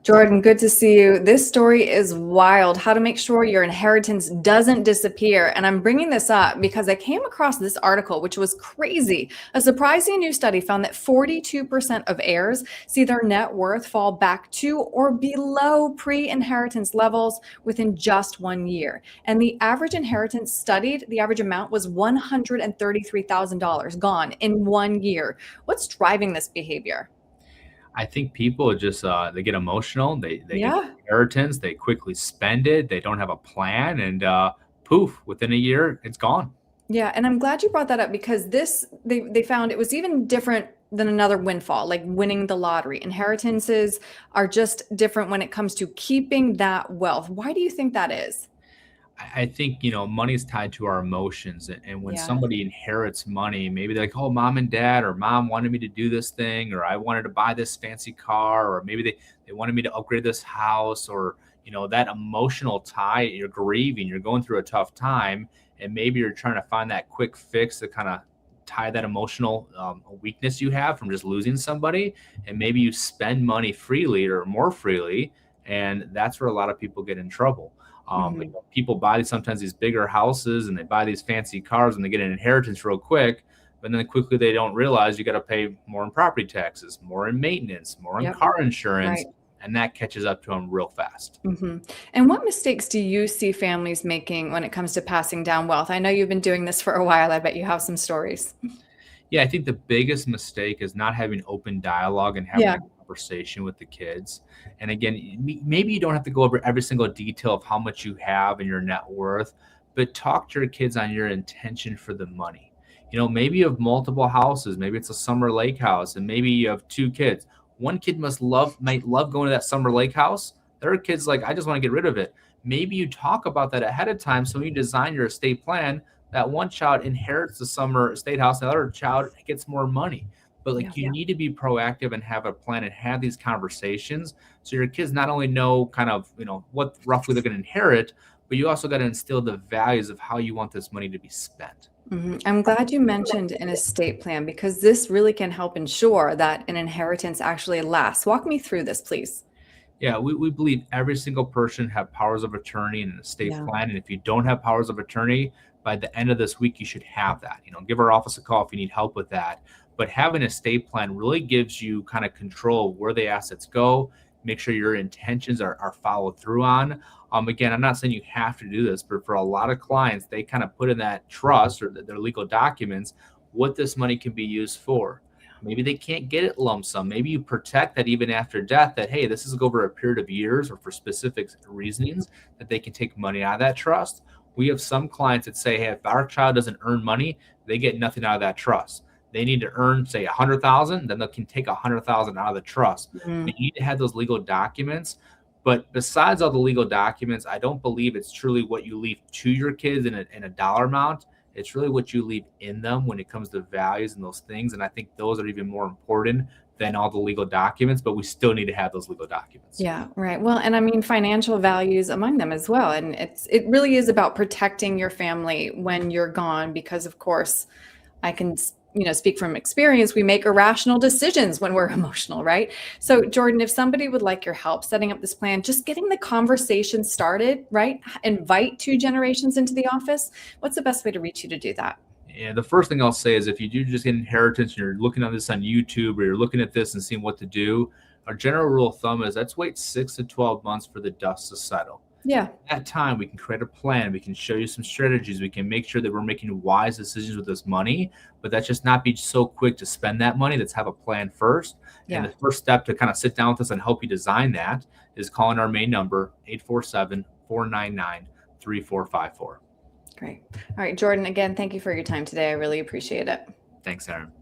Jordan, good to see you. This story is wild. How to make sure your inheritance doesn't disappear. And I'm bringing this up because I came across this article, which was crazy. A surprising new study found that 42% of heirs see their net worth fall back to or below pre-inheritance levels within just 1 year. And the average inheritance studied, the average amount was $133,000 gone in 1 year. What's driving this behavior? I think people just they get emotional. They get Yeah. inheritance. They quickly spend it. They don't have a plan, and poof, within a year, it's gone. Yeah, and I'm glad you brought that up because this they found it was even different than another windfall, like winning the lottery. Inheritances are just different when it comes to keeping that wealth. Why do you think that is? I think money is tied to our emotions, and when Yeah. somebody inherits money, maybe they're like, "Oh, mom and dad, or mom wanted me to do this thing, or I wanted to buy this fancy car, or maybe they wanted me to upgrade this house, or that emotional tie. You're grieving, you're going through a tough time, and maybe you're trying to find that quick fix to kind of tie that emotional weakness you have from just losing somebody, and maybe you spend money freely or more freely, and that's where a lot of people get in trouble. Mhm. People buy sometimes these bigger houses and they buy these fancy cars and they get an inheritance real quick, but then quickly they don't realize you got to pay more in property taxes, more in maintenance, more in Yep. car insurance, Right. and that catches up to them real fast. And what mistakes do you see families making when it comes to passing down wealth? I know you've been doing this for a while. I bet you have some stories. Yeah, I think the biggest mistake is not having open dialogue and having Yeah. a conversation with the kids. And again, maybe you don't have to go over every single detail of how much you have and your net worth, but talk to your kids on your intention for the money. Maybe you have multiple houses, maybe it's a summer lake house, and maybe you have two kids. One kid might love going to that summer lake house. The other kid's like, I just want to get rid of it. Maybe you talk about that ahead of time. So when you design your estate plan, that one child inherits the summer state house, the other child gets more money. But Yeah. like you need to be proactive and have a plan and have these conversations so your kids not only know kind of what roughly they're going to inherit, but you also got to instill the values of how you want this money to be spent. I'm glad you mentioned an estate plan because this really can help ensure that an inheritance actually lasts. Walk me through this, please. Yeah, we believe every single person have powers of attorney and an estate Yeah. plan. And if you don't have powers of attorney, by the end of this week, you should have that. Give our office a call if you need help with that. But having an estate plan really gives you kind of control of where the assets go, make sure your intentions are followed through on. Again, I'm not saying you have to do this, but for a lot of clients, they kind of put in that trust or their legal documents what this money can be used for. Maybe they can't get it lump sum. Maybe you protect that even after death, that, hey, this is over a period of years or for specific reasons that they can take money out of that trust. We have some clients that say, hey, if our child doesn't earn money, they get nothing out of that trust. They need to earn, say, 100,000, then they can take 100,000 out of the trust. Mm. But you need to have those legal documents. But besides all the legal documents, I don't believe it's truly what you leave to your kids in a dollar amount. It's really what you leave in them when it comes to values and those things. And I think those are even more important than all the legal documents, but we still need to have those legal documents. Yeah, right. Well, and I mean financial values among them as well. And it really is about protecting your family when you're gone because of course I can speak from experience, we make irrational decisions when we're emotional, right? So Jordan, if somebody would like your help setting up this plan, just getting the conversation started, right? Invite two generations into the office. What's the best way to reach you to do that? And the first thing I'll say is if you do just get inheritance and you're looking at this on YouTube or you're looking at this and seeing what to do, our general rule of thumb is let's wait 6 to 12 months for the dust to settle. Yeah. At that time, we can create a plan. We can show you some strategies. We can make sure that we're making wise decisions with this money, but that's just not be so quick to spend that money. Let's have a plan first. And Yeah. the first step to kind of sit down with us and help you design that is calling our main number, 847-499-3454. Great. All right, Jordan, again, thank you for your time today. I really appreciate it. Thanks, Aaron.